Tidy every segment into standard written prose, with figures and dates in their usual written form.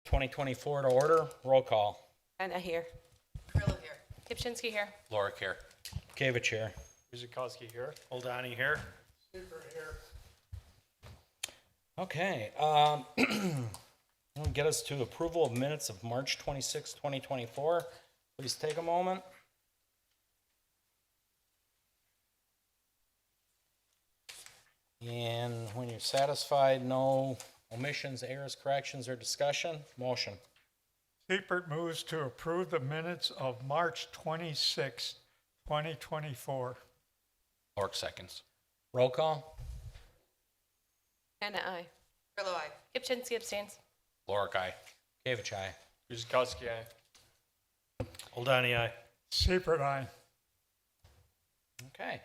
2024 to order. Roll call. Anna here. Grillo here. Kipchinsky here. Lorick here. Kavich here. Guzikowski here. Oldani here. Okay. We'll get us to approval of minutes of March 26, 2024. Please take a moment. And when you're satisfied, no omissions, errors, corrections, or discussion, motion. Seifert moves to approve the minutes of March 26, 2024. Lorick seconds. Roll call. Anna, I. Grillo, aye. Kipchinsky abstains. Lorick, aye. Kavich, aye. Guzikowski, aye. Oldani, aye. Seifert, aye. Okay.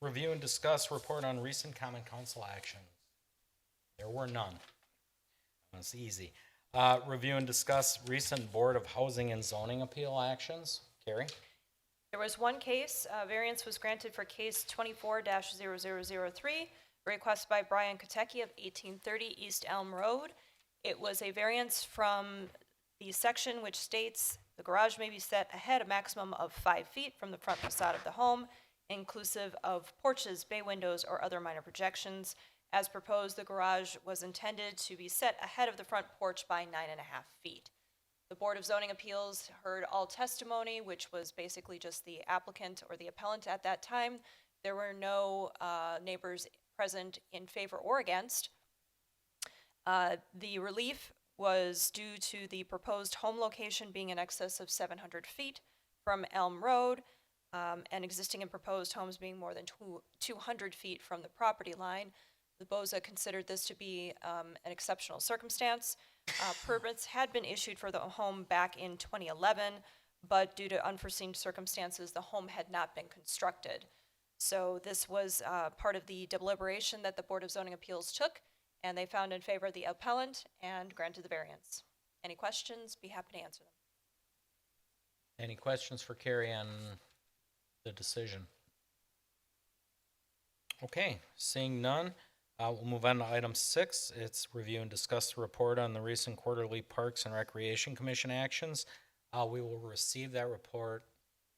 Review and discuss report on recent common council actions. There were none. That's easy. Review and discuss recent Board of Housing and Zoning Appeal actions. Carrie? There was one case, variance was granted for case 24-0003, request by Brian Kotecki of 1830 East Elm Road. It was a variance from the section which states the garage may be set ahead a maximum of 5 feet from the front facade of the home, inclusive of porches, bay windows, or other minor projections. As proposed, the garage was intended to be set ahead of the front porch by 9.5 feet. The Board of Zoning Appeals heard all testimony, which was basically just the applicant or the appellant at that time. There were no neighbors present in favor or against. The relief was due to the proposed home location being in excess of 700 feet from Elm Road, and existing and proposed homes being more than 200 feet from the property line. The BOZA considered this to be an exceptional circumstance. Permits had been issued for the home back in 2011, but due to unforeseen circumstances, the home had not been constructed. So this was part of the deliberation that the Board of Zoning Appeals took, and they found in favor of the appellant and granted the variance. Any questions? Be happy to answer them. Any questions for Carrie on the decision? Okay, seeing none, we'll move on to item 6. It's review and discuss the report on the recent quarterly Parks and Recreation Commission actions. We will receive that report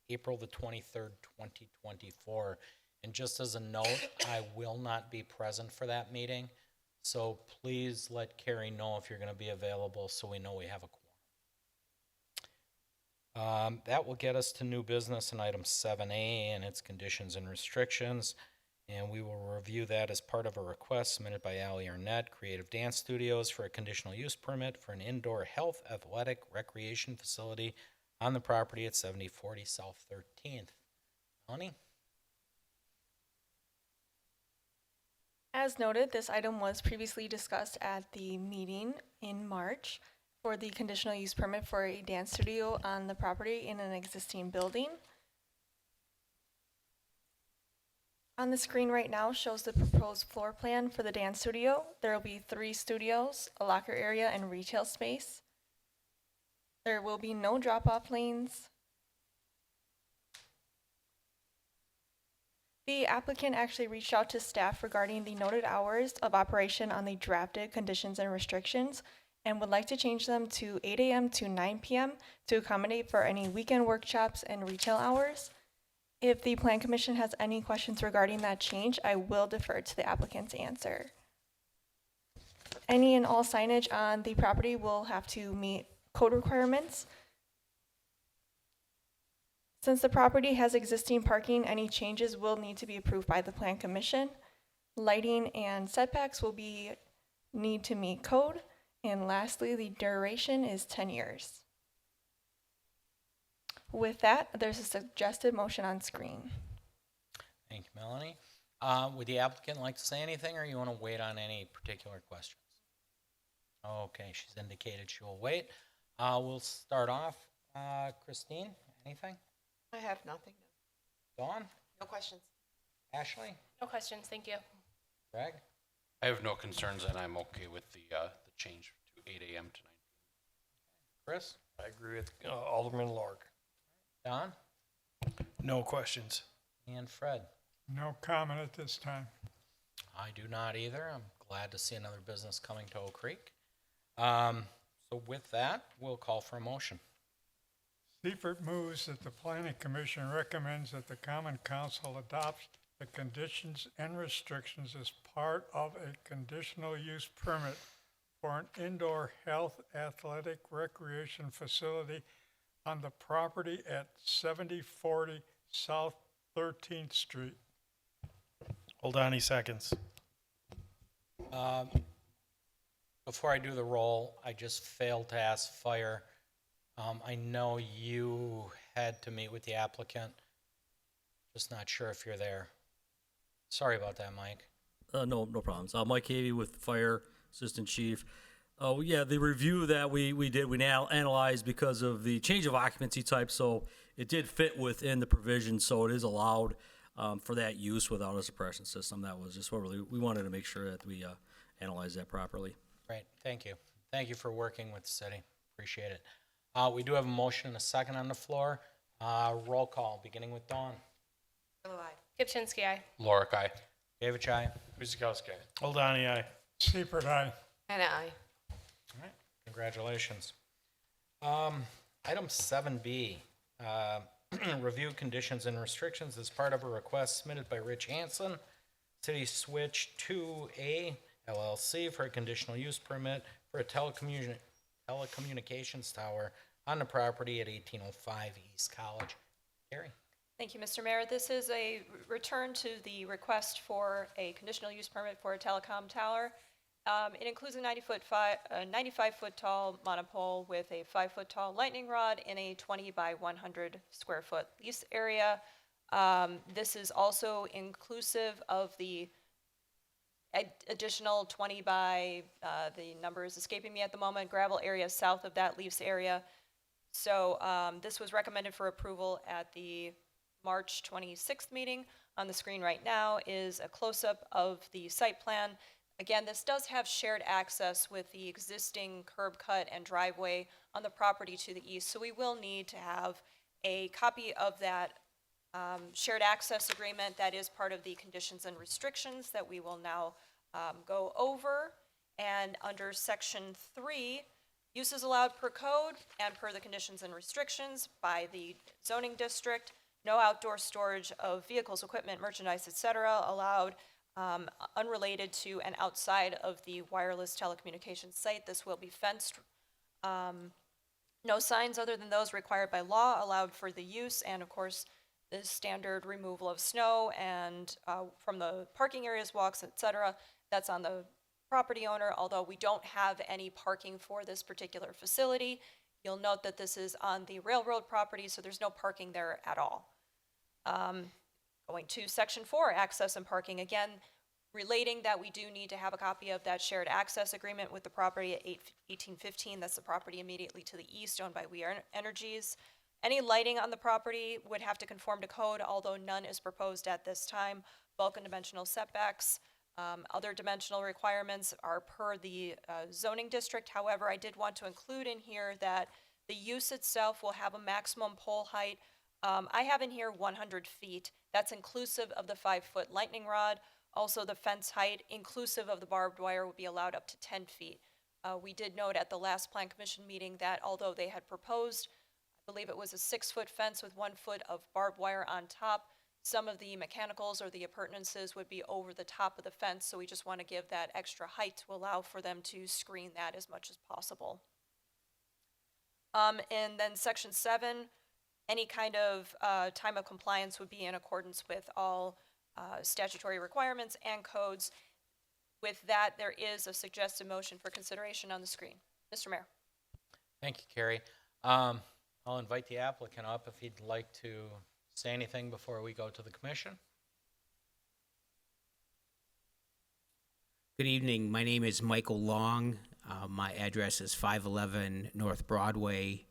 April the 23rd, 2024. And just as a note, I will not be present for that meeting. So please let Carrie know if you're going to be available so we know we have a quorum. That will get us to new business in item 7A and its conditions and restrictions. And we will review that as part of a request submitted by Allie Arnett, Creative Dance Studios, for a conditional use permit for an indoor health, athletic, recreation facility on the property at 7040 South 13th. Melanie? As noted, this item was previously discussed at the meeting in March for the conditional use permit for a dance studio on the property in an existing building. On the screen right now shows the proposed floor plan for the dance studio. There will be 3 studios, a locker area, and retail space. There will be no drop-off lanes. The applicant actually reached out to staff regarding the noted hours of operation on the drafted conditions and restrictions and would like to change them to 8 a.m. to 9 p.m. to accommodate for any weekend workshops and retail hours. If the Plan Commission has any questions regarding that change, I will defer to the applicant's answer. Any and all signage on the property will have to meet code requirements. Since the property has existing parking, any changes will need to be approved by the Plan Commission. Lighting and setbacks will need to meet code. And lastly, the duration is 10 years. With that, there's a suggested motion on screen. Thank you, Melanie. Would the applicant like to say anything, or you want to wait on any particular questions? Okay, she's indicated she will wait. We'll start off. Christine, anything? I have nothing. Dawn? No questions. Ashley? No questions, thank you. Greg? I have no concerns and I'm okay with the change to 8 a.m. to 9 p.m. Chris? I agree with Alderman Lorick. Don? No questions. And Fred? No comment at this time. I do not either. I'm glad to see another business coming to Oak Creek. So with that, we'll call for a motion. Seifert moves that the planning commission recommends that the common council adopts the conditions and restrictions as part of a conditional use permit for an indoor health, athletic, recreation facility on the property at 7040 South 13th Street. Hold on, seconds. Before I do the roll, I just failed to ask Fire. I know you had to meet with the applicant. Just not sure if you're there. Sorry about that, Mike. No problems. Mike Havey with Fire Assistant Chief. Oh, yeah, the review that we did, we now analyzed because of the change of occupancy type, so it did fit within the provision, so it is allowed for that use without a suppression system. That was just what we wanted to make sure that we analyze that properly. Great, thank you. Thank you for working with the city. Appreciate it. We do have a motion and a second on the floor. Roll call, beginning with Dawn. Kipchinsky, aye. Lorik, aye. David Chai. Guzekowski. Hold on, aye. Seifert, aye. And I. All right, congratulations. Item 7B, review conditions and restrictions as part of a request submitted by Rich Hansen, City Switch 2A LLC for a conditional use permit for a telecommunications tower on the property at 1805 East College. Gary? Thank you, Mr. Mayor. This is a return to the request for a conditional use permit for a telecom tower. It includes a 95-foot tall monopole with a 5-foot tall lightning rod in a 20 by 100 square foot lease area. This is also inclusive of the additional 20 by, the number is escaping me at the moment, gravel area south of that lease area. So this was recommended for approval at the March 26th meeting. On the screen right now is a close-up of the site plan. Again, this does have shared access with the existing curb cut and driveway on the property to the east, so we will need to have a copy of that shared access agreement that is part of the conditions and restrictions that we will now go over. And under section 3, uses allowed per code and per the conditions and restrictions by the zoning district. No outdoor storage of vehicles, equipment, merchandise, etc. allowed unrelated to and outside of the wireless telecommunications site. This will be fenced. No signs other than those required by law allowed for the use, and of course, the standard removal of snow and from the parking areas, walks, etc. That's on the property owner, although we don't have any parking for this particular facility. You'll note that this is on the railroad property, so there's no parking there at all. Going to section 4, access and parking, again, relating that we do need to have a copy of that shared access agreement with the property at 1815. That's the property immediately to the east, owned by We Are Energies. Any lighting on the property would have to conform to code, although none is proposed at this time. Bulk and dimensional setbacks. Other dimensional requirements are per the zoning district. However, I did want to include in here that the use itself will have a maximum pole height. I have in here 100 feet. That's inclusive of the 5-foot lightning rod. Also, the fence height, inclusive of the barbed wire, would be allowed up to 10 feet. We did note at the last Plan Commission meeting that although they had proposed, I believe it was a 6-foot fence with 1 foot of barbed wire on top, some of the mechanicals or the appurtenances would be over the top of the fence, so we just want to give that extra height to allow for them to screen that as much as possible. And then section 7, any kind of time of compliance would be in accordance with all statutory requirements and codes. With that, there is a suggested motion for consideration on the screen. Mr. Mayor. Thank you, Carrie. I'll invite the applicant up if he'd like to say anything before we go to the commission. Good evening. My name is Michael Long. My address is 511 North Broadway,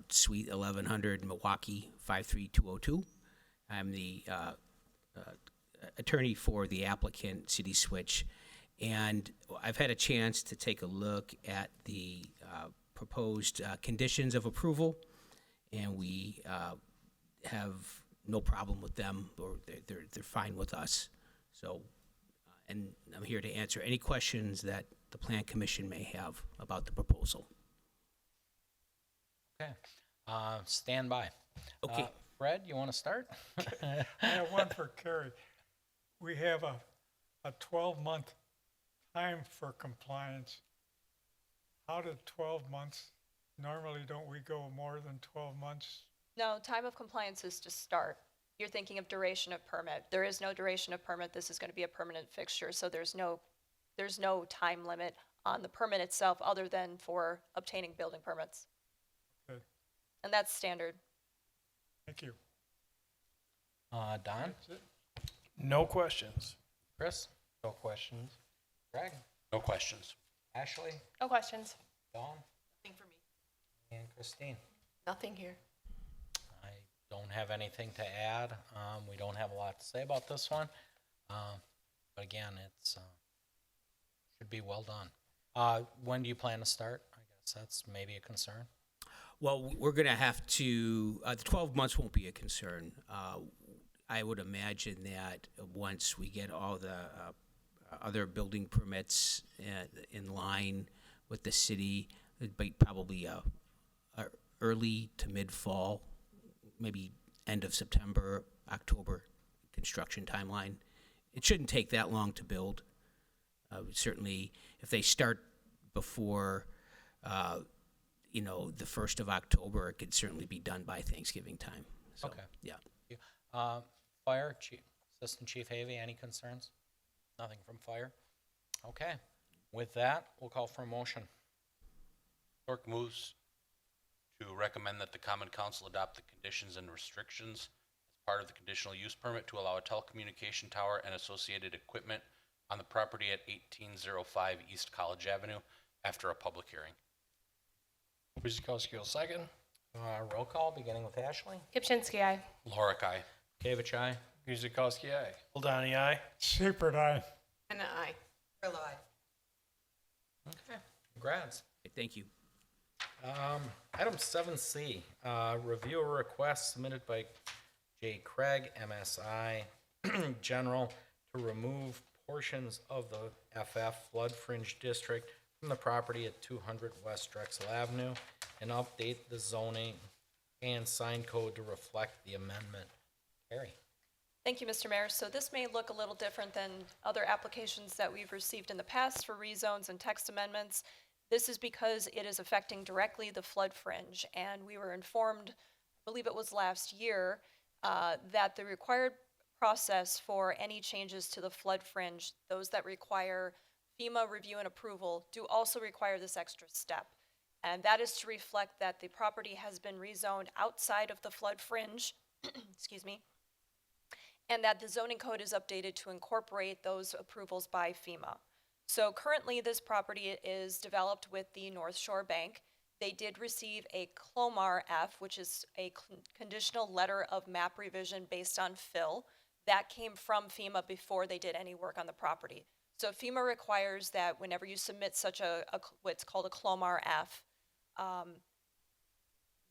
Suite 1100, Milwaukee, 53202. I'm the attorney for the applicant, City Switch, and I've had a chance to take a look at the proposed conditions of approval, and we have no problem with them, or they're fine with us. So, and I'm here to answer any questions that the Plan Commission may have about the proposal. Okay. Stand by. Okay. Fred, you want to start? I have one for Carrie. We have a 12-month time for compliance. How did 12 months, normally don't we go more than 12 months? No, time of compliance is to start. You're thinking of duration of permit. There is no duration of permit. This is going to be a permanent fixture, so there's no time limit on the permit itself other than for obtaining building permits. Okay, And that's standard. thank you. Don? That's it. No questions. Chris? No questions. Greg? No questions. Ashley? No questions. Dawn? Nothing for me. And Christine? Nothing here. I don't have anything to add. We don't have a lot to say about this one. But again, it's, should be well done. When do you plan to start? I guess that's maybe a concern. Well, we're going to have to, the 12 months won't be a concern. I would imagine that once we get all the other building permits in line with the city, it'd be probably a early to mid-fall, maybe end of September, October construction timeline. It shouldn't take that long to build. Certainly, if they start before, the 1st of October, it could certainly be done by Thanksgiving time. So, Okay. yeah. Fire, Assistant Chief Havey, any concerns? Nothing from fire? Okay. With that, we'll call for a motion. Clerk moves to recommend that the Common Council adopt the conditions and restrictions as part of the conditional use permit to allow a telecommunication tower and associated equipment on the property at 1805 East College Avenue after a public hearing. Guzekowski will second. Roll call, beginning with Ashley. Kipchinsky, aye. Lorik, aye. Kavich, aye. Guzekowski, aye. Oldani, aye. Seifert, aye. And an aye. Grillo, aye. Okay. Congrats. Thank you. Item 7C, review a request submitted by J. Craig, MSI General, to remove portions of the FF Flood Fringe District from the property at 200 West Drexel Avenue and update the zoning and sign code to reflect the amendment. Carrie? Thank you, Mr. Mayor. So this may look a little different than other applications that we've received in the past for rezones and text amendments. This is because it is affecting directly the flood fringe, and we were informed, I believe it was last year, that the required process for any changes to the flood fringe, those that require FEMA review and approval, do also require this extra step. And that is to reflect that the property has been rezoned outside of the flood fringe, excuse me, and that the zoning code is updated to incorporate those approvals by FEMA. So currently, this property is developed with the North Shore Bank. They did receive a CLOMAR F, which is a conditional letter of map revision based on fill. That came from FEMA before they did any work on the property. So FEMA requires that whenever you submit such what's called a CLOMAR F,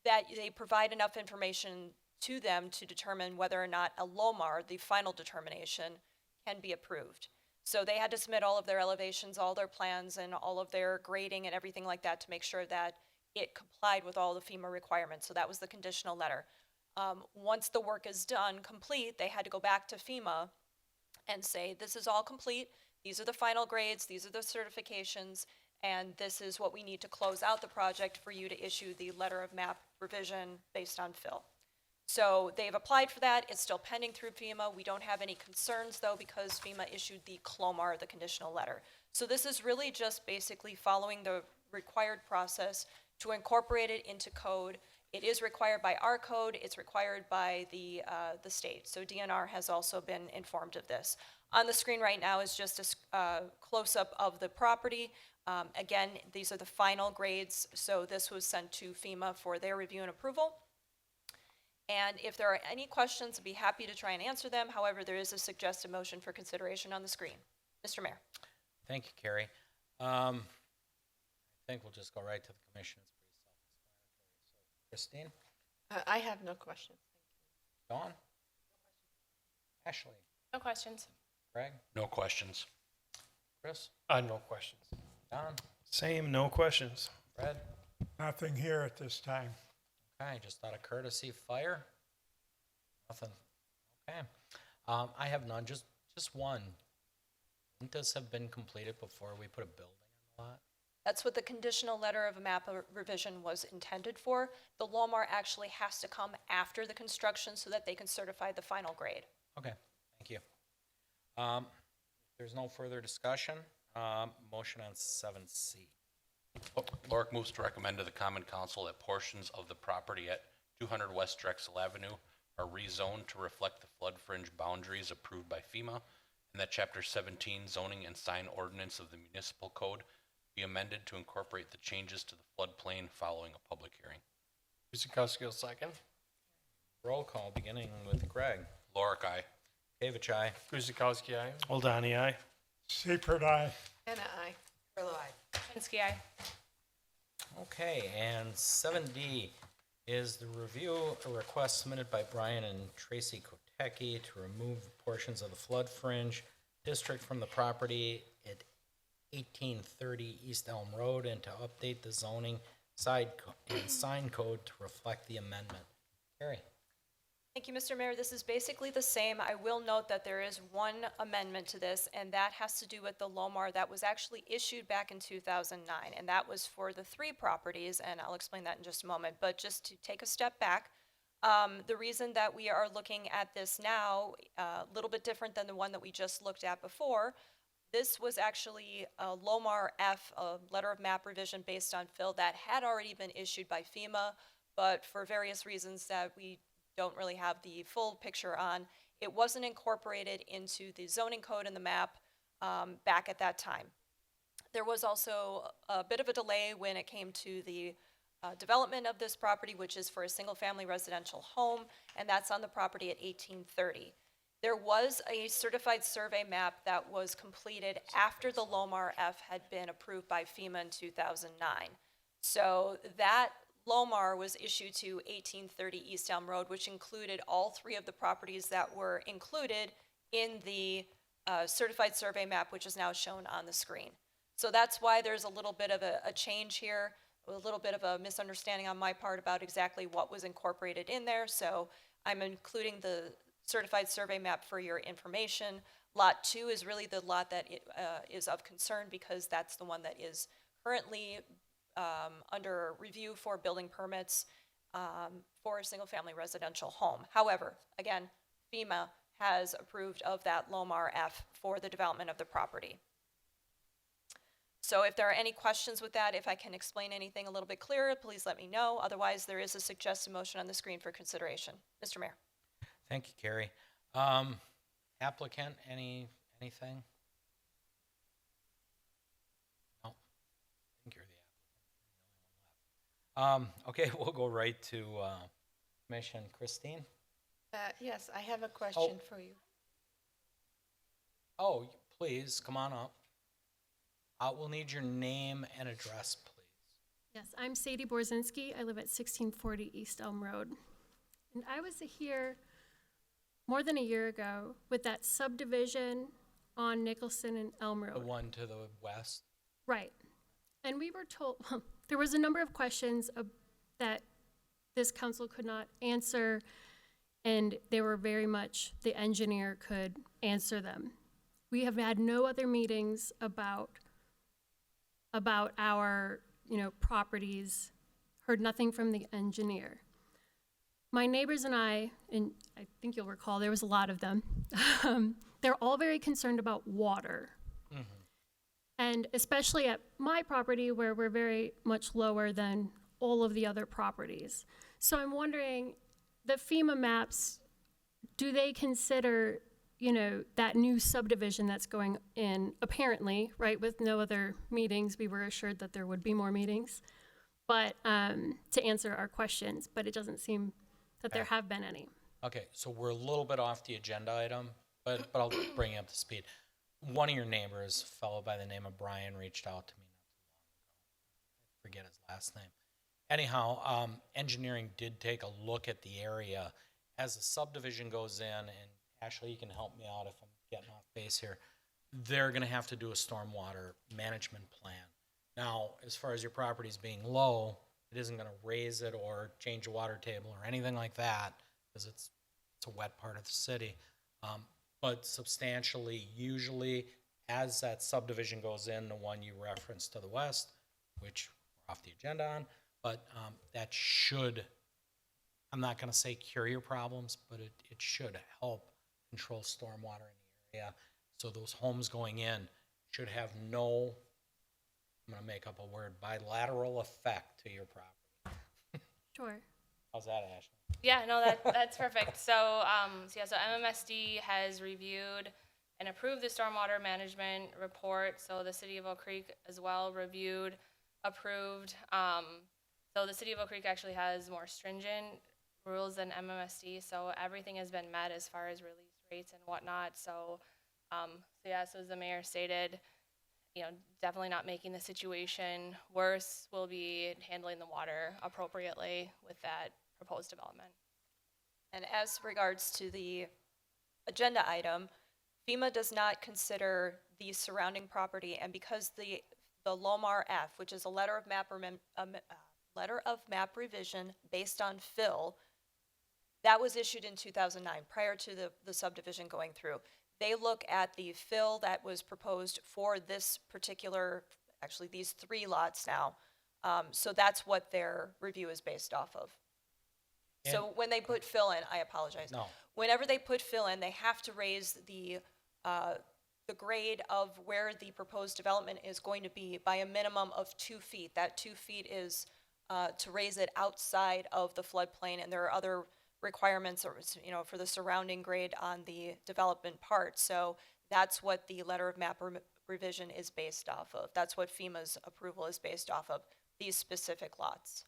that they provide enough information to them to determine whether or not a LOMAR, the final determination, can be approved. So they had to submit all of their elevations, all their plans, and all of their grading and everything like that to make sure that it complied with all the FEMA requirements. So that was the conditional letter. Once the work is done, complete, they had to go back to FEMA and say, this is all complete, these are the final grades, these are the certifications, and this is what we need to close out the project for you to issue the letter of map revision based on fill. So they've applied for that. It's still pending through FEMA. We don't have any concerns, though, because FEMA issued the CLOMAR, the conditional letter. So this is really just basically following the required process to incorporate it into code. It is required by our code. It's required by the state. So DNR has also been informed of this. On the screen right now is just a close-up of the property. Again, these are the final grades. So this was sent to FEMA for their review and approval. And if there are any questions, I'd be happy to try and answer them. However, there is a suggested motion for consideration on the screen. Mr. Mayor. Thank you, Carrie. I think we'll just go right to the commission. It's pretty self-explanatory. So, Christine? I have no questions. Dawn? Ashley? No questions. Greg? No questions. Chris? No questions. Don, Same, no questions. Fred? Nothing here at this time. Okay, just out of courtesy, fire? Nothing. Okay. I have none, just one. Wouldn't this have been completed before we put a building on the lot? That's what the conditional letter of map revision was intended for. The Lomar actually has to come after the construction so that they can certify the final grade. Okay, thank you. If there's no further discussion, motion on 7C. Lorik moves to recommend to the Common Council that portions of the property at 200 West Drexel Avenue are rezoned to reflect the flood fringe boundaries approved by FEMA, and that Chapter 17 zoning and sign ordinance of the municipal code be amended to incorporate the changes to the floodplain following a public hearing. Guzekowski will second. Roll call, beginning with Greg. Lorik, aye. David, aye. Guzekowski, aye. Hold aye. Seifert, aye. Hannah, I. Fairwell, aye. Kipchinsky, aye. Okay, and 7D is the review a request submitted by Brian and Tracy Kotecki to remove portions of the flood fringe district from the property at 1830 East Elm Road and to update the zoning and sign code to reflect the amendment. Carrie? Thank you, Mr. Mayor. This is basically the same. I will note that there is one amendment to this, and that has to do with the Lomar that was actually issued back in 2009, and that was for the 3 properties, and I'll explain that in just a moment. But just to take a step back, the reason that we are looking at this now, a little bit different than the one that we just looked at before, this was actually a Lomar F, a letter of map revision based on fill that had already been issued by FEMA, but for various reasons that we don't really have the full picture on, it wasn't incorporated into the zoning code and the map back at that time. There was also a bit of a delay when it came to the development of this property, which is for a single-family residential home, and that's on the property at 1830. There was a certified survey map that was completed after the Lomar F had been approved by FEMA in 2009. So that Lomar was issued to 1830 East Elm Road, which included all 3 of the properties that were included in the certified survey map, which is now shown on the screen. So that's why there's a little bit of a change here, a little bit of a misunderstanding on my part about exactly what was incorporated in there. So I'm including the certified survey map for your information. Lot 2 is really the lot that is of concern because that's the one that is currently under review for building permits for a single-family residential home. However, again, FEMA has approved of that Lomar F for the development of the property. So if there are any questions with that, if I can explain anything a little bit clearer, please let me know. Otherwise, there is a suggested motion on the screen for consideration. Mr. Mayor. Thank you, Carrie. Applicant, anything? No. I think you're the applicant. Okay, we'll go right to Commission. Christine? Yes, I have a question for you. Oh, please, come on up. We'll need your name and address, please. Yes, I'm Sadie Borzinski. I live at 1640 East Elm Road. And I was here more than a year ago with that subdivision on Nicholson and Elm Road. The one to the west? Right. And we were told, there was a number of questions that this council could not answer, and they were very much, the engineer could answer them. We have had no other meetings about our, properties, heard nothing from the engineer. My neighbors and I think you'll recall, there was a lot of them, they're all very concerned about water. Mm-hmm. And especially at my property where we're very much lower than all of the other properties. So I'm wondering, the FEMA maps, do they consider, that new subdivision that's going in, apparently, right, with no other meetings, we were assured that there would be more meetings, but to answer our questions, but it doesn't seem that there have been any. Okay, so we're a little bit off the agenda item, but I'll bring you up to speed. One of your neighbors, a fellow by the name of Brian, reached out to me not too long ago. I forget his last name. Anyhow, engineering did take a look at the area. As the subdivision goes in, and Ashley, you can help me out if I'm getting off base here, they're going to have to do a stormwater management plan. Now, as far as your property's being low, it isn't gonna raise it or change the water table or anything like that, because it's a wet part of the city. But substantially, usually, as that subdivision goes in, the one you referenced to the west, which we're off the agenda on, but that should, I'm not gonna say cure your problems, but it should help control stormwater in the area. So those homes going in should have no, I'm gonna make up a word, bilateral effect to your property. Sure. How's that, Ashley? Yeah, no, that's perfect. So MMSD has reviewed and approved the stormwater management report. So the city of Oak Creek as well reviewed, approved. So the city of Oak Creek actually has more stringent rules than MMSD. So everything has been met as far as release rates and whatnot. So as the mayor stated, definitely not making the situation worse. We'll be handling the water appropriately with that proposed development. And as regards to the agenda item, FEMA does not consider the surrounding property, and because the Lomar F, which is a letter of map revision based on fill, that was issued in 2009, prior to the subdivision going through. They look at the fill that was proposed for this particular, actually these 3 lots now. So that's what their review is based off of. So when they put fill in, I apologize. No. Whenever they put fill in, they have to raise the grade of where the proposed development is going to be by a minimum of 2 feet. That 2 feet is to raise it outside of the floodplain, and there are other requirements, or for the surrounding grade on the development part. So that's what the letter of map revision is based off of. That's what FEMA's approval is based off of, these specific lots.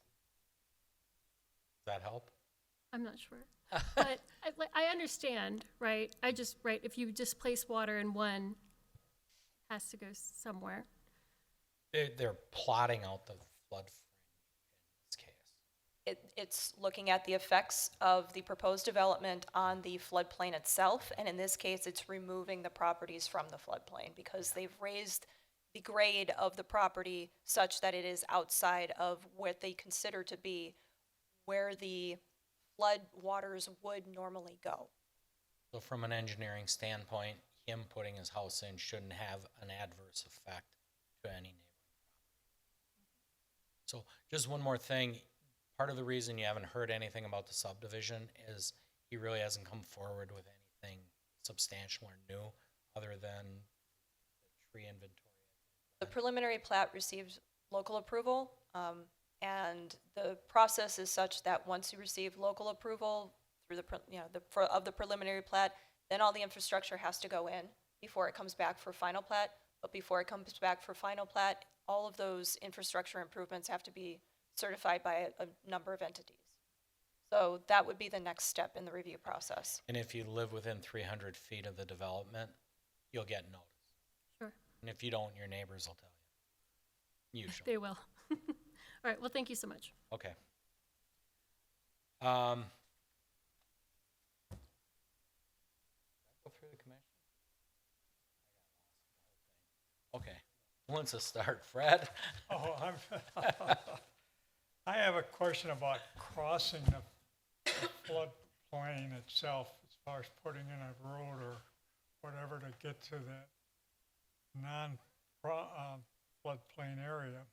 Does that help? I'm not sure. But I understand, right? If you displace water in one, it has to go somewhere. They're plotting out the flood in this case. It's looking at the effects of the proposed development on the floodplain itself, and in this case, it's removing the properties from the floodplain because they've raised the grade of the property such that it is outside of what they consider to be where the flood waters would normally go. So from an engineering standpoint, him putting his house in shouldn't have an adverse effect to any neighboring property. So just one more thing. Part of the reason you haven't heard anything about the subdivision is he really hasn't come forward with anything substantial or new other than the tree inventory. The preliminary plat received local approval, and the process is such that once you receive local approval through of the preliminary plat, then all the infrastructure has to go in before it comes back for final plat. But before it comes back for final plat, all of those infrastructure improvements have to be certified by a number of entities. So that would be the next step in the review process. And if you live within 300 feet of the development, you'll get notice. Sure. And if you don't, your neighbors will tell you. Usually. They will. All right, well, thank you so much. Okay. Go through the commission. Okay. Who wants to start? Fred? Oh, I have a question about crossing the floodplain itself, as far as putting in a road or whatever to get to that floodplain area.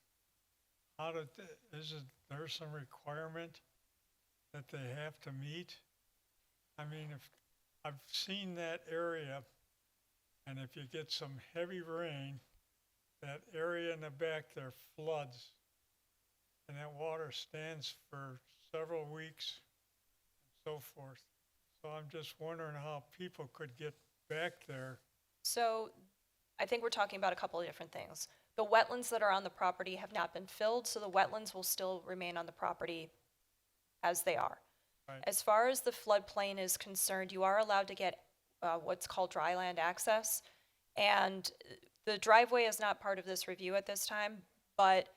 Is there some requirement that they have to meet? I mean, if I've seen that area, and if you get some heavy rain, that area in the back there floods, and that water stands for several weeks, and so forth. So I'm just wondering how people could get back there. So I think we're talking about a couple of different things. The wetlands that are on the property have not been filled, so the wetlands will still remain on the property as they are. Right. As far as the floodplain is concerned, you are allowed to get what's called dry land access. And the driveway is not part of this review at this time, but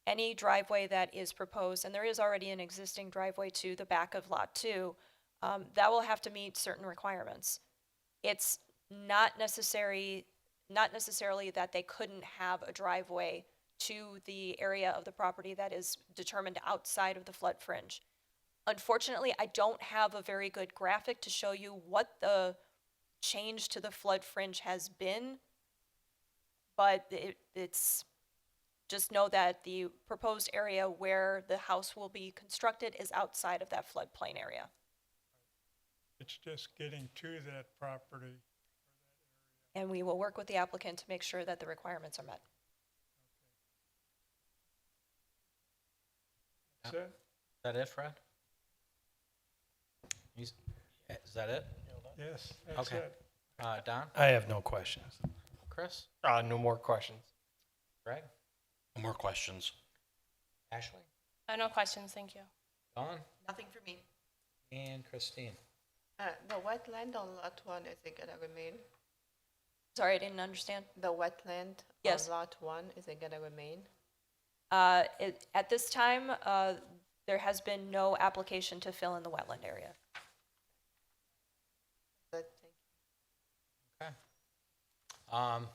any driveway that is proposed, and there is already an existing driveway to the back of Lot 2, that will have to meet certain requirements. It's not necessarily that they couldn't have a driveway to the area of the property that is determined outside of the flood fringe. Unfortunately, I don't have a very good graphic to show you what the change to the flood fringe has been, but it's, just know that the proposed area where the house will be constructed is outside of that floodplain area. It's just getting to that property. And we will work with the applicant to make sure that the requirements are met. That's it? Is that it, Fred? Is that it? Yes, that's Okay. it. Don? I have no questions. Chris? No more questions. Greg? No more questions. Ashley? No questions, thank you. Dawn? Nothing for me. And Christine? The wetland on lot 1, is it gonna remain? Sorry, I didn't understand. The wetland Yes. on lot 1, is it gonna remain? At this time, there has been no application to fill in the wetland area. Good, thank you. Okay. Out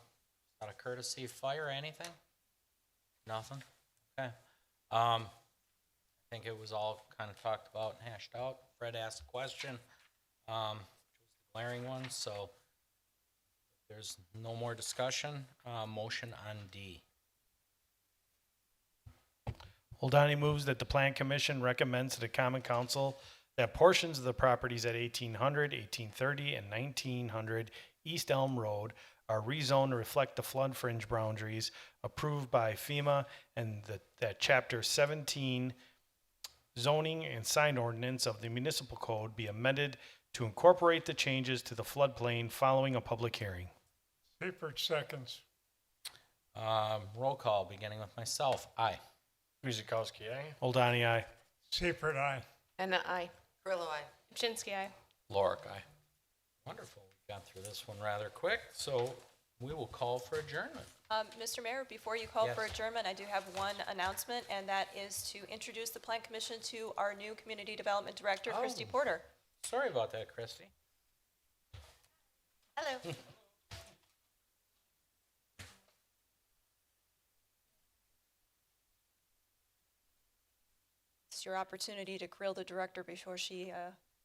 of courtesy, fire, anything? Nothing? Okay. I think it was all kind of talked about and hashed out. Fred asked a question, which was the glaring one, so if there's no more discussion, motion on D. Oldani moves that the Plan Commission recommends to the Common Council that portions of the properties at 1800, 1830, and 1900 East Elm Road are rezoned to reflect the flood fringe boundaries approved by FEMA, and that Chapter 17 zoning and sign ordinance of the municipal code be amended to incorporate the changes to the floodplain following a public hearing. Seifert seconds. Roll call, beginning with myself. Aye. Guzekowski, aye. Oldani, aye. Seifert, aye. Anna, I. Grillo, aye. Pchinsky, aye. Lorik, aye. Wonderful. We got through this one rather quick, so we will call for adjournment. Mr. Mayor, before you call for Yes. adjournment, I do have one announcement, and that is to introduce the Plan Commission to our new Community Development Director, Christy Oh. Porter. Sorry about that, Christy. Hello. It's your opportunity to grill the director before she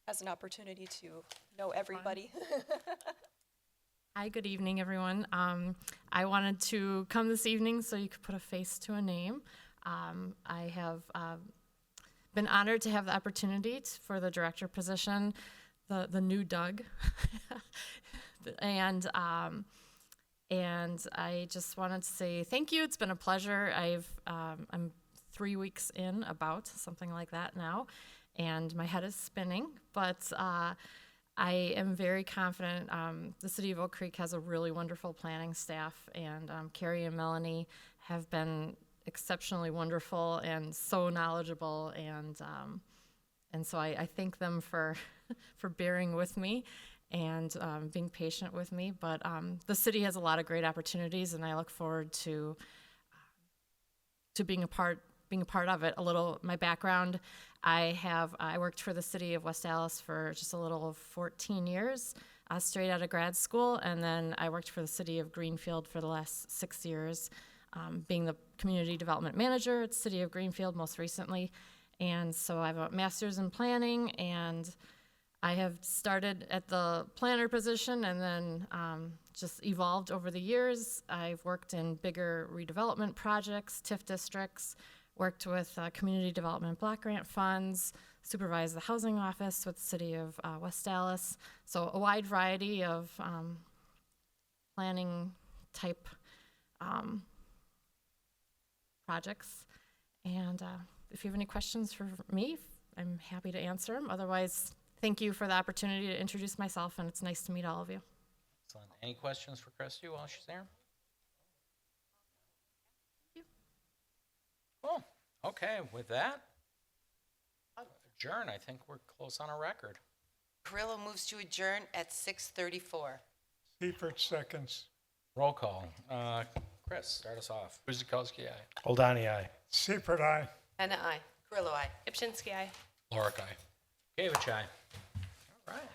has an opportunity to know everybody. Hi, good evening, everyone. I wanted to come this evening so you could put a face to a name. I have been honored to have the opportunity for the director position, the new Doug. and I just wanted to say thank you. It's been a pleasure. I'm 3 weeks in, about something like that now, and my head is spinning, but I am very confident. The City of Oak Creek has a really wonderful planning staff, and Carrie and Melanie have been exceptionally wonderful and so knowledgeable, and so I thank them for for bearing with me and being patient with me. But the city has a lot of great opportunities, and I look forward to being a part of it. A little my background. I worked for the city of West Allis for just a little of 14 years, straight out of grad school, and then I worked for the city of Greenfield for the last 6 years, being the community development manager at the city of Greenfield most recently. And so I have a master's in planning, and I have started at the planner position and then just evolved over the years. I've worked in bigger redevelopment projects, TIF districts, worked with community development block grant funds, supervised the housing office with the city of West Allis. So a wide variety of planning type projects. And if you have any questions for me, I'm happy to answer them. Otherwise, thank you for the opportunity to introduce myself, and it's nice to meet all of you. Excellent. Any questions for Christy while she's there? Cool. Okay, with that, adjourn. I think we're close on a record. Grillo moves to adjourn at 6:34. Seifert seconds. Roll call. Chris, start us off. Guzekowski, aye. Oldani, aye. Seifert, aye. Anna, I. Grillo, aye. Pchinsky, aye. Lorik, aye. Gavich, aye. All right.